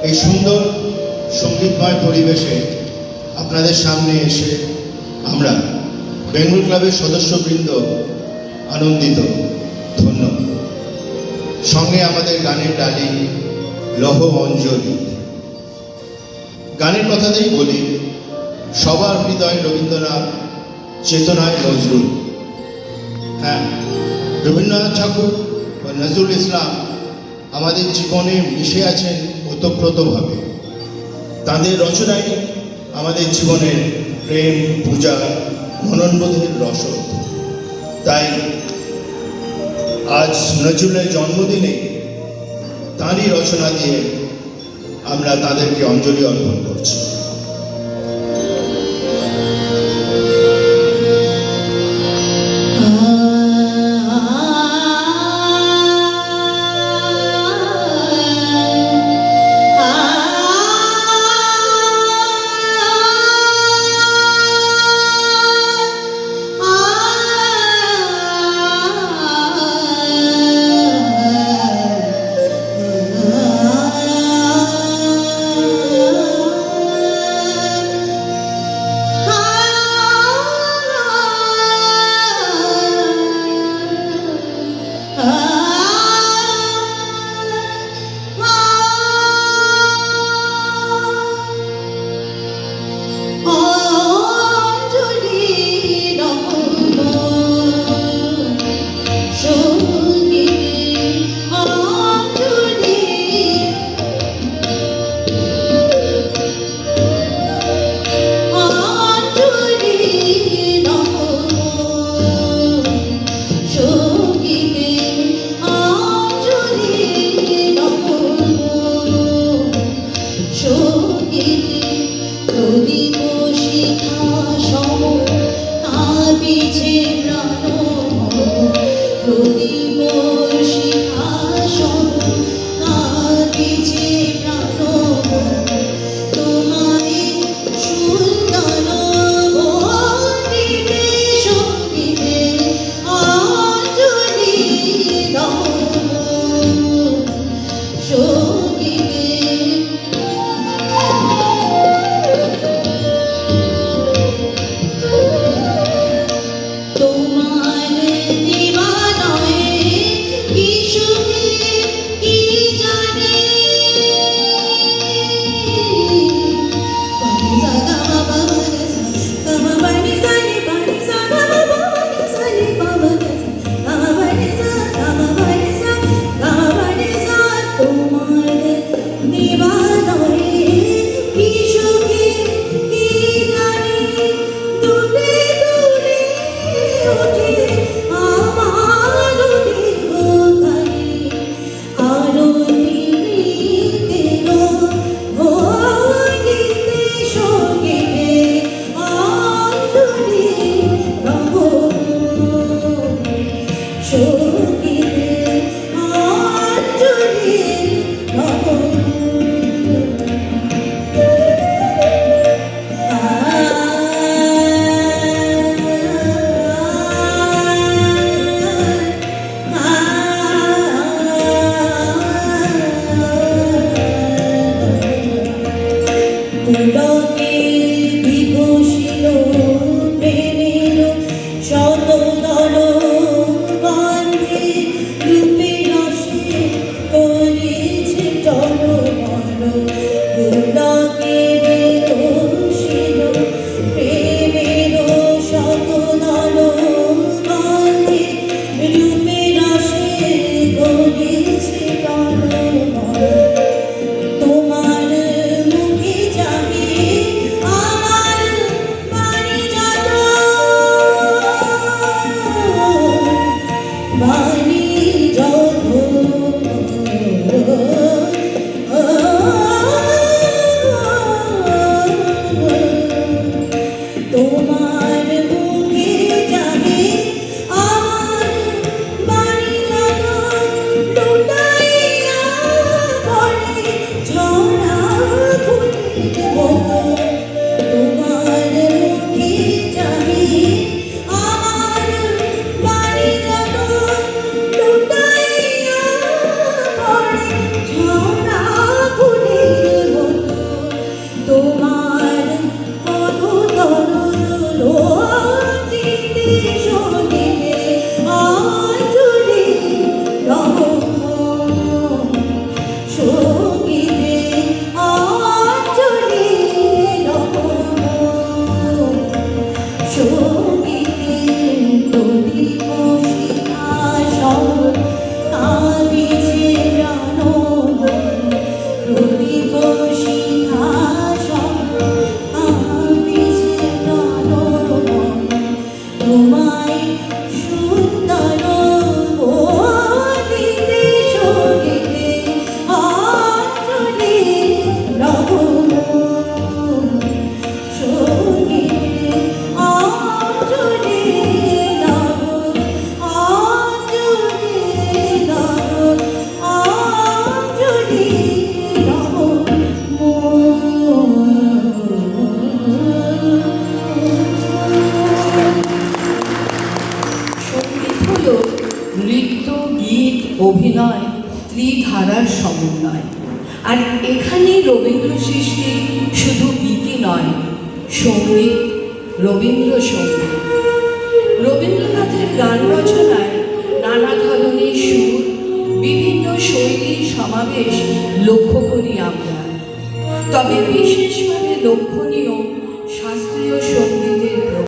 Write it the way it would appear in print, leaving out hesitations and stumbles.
এই সুন্দর সঙ্গীতময় পরিবেশে আপনাদের সামনে এসে আমরা বেঙ্গল ক্লাবের সদস্যবৃন্দ আনন্দিত, ধন্য। সঙ্গে আমাদের গানের ডালি লৌহ অঞ্জলি। গানের কথাতেই বলি, সবার হৃদয় রবীন্দ্রনাথ, চেতনায় নজরুল। হ্যাঁ, রবীন্দ্রনাথ ঠাকুর বা নজরুল ইসলাম আমাদের জীবনে মিশে আছেন ওতপ্রোতভাবে। তাঁদের রচনাই আমাদের জীবনের প্রেম, পূজা, মননবোধের রসদ। তাই আজ নজরুলের জন্মদিনে তাঁরই রচনা দিয়ে আমরা তাদেরকে অঞ্জলি অর্পণ করছি। Show অভিনয় ত্রিধারার সমন্বয়। আর এখানে রবীন্দ্র সৃষ্টি শুধু গীতি নয়, সঙ্গীত, রবীন্দ্রসঙ্গীত। রবীন্দ্রনাথের গান রচনায় নানা ধরনের সুর, বিভিন্ন শৈলীর সমাবেশ লক্ষ্য করি আমরা। তবে বিশেষভাবে লক্ষণীয় শাস্ত্রীয় সঙ্গীত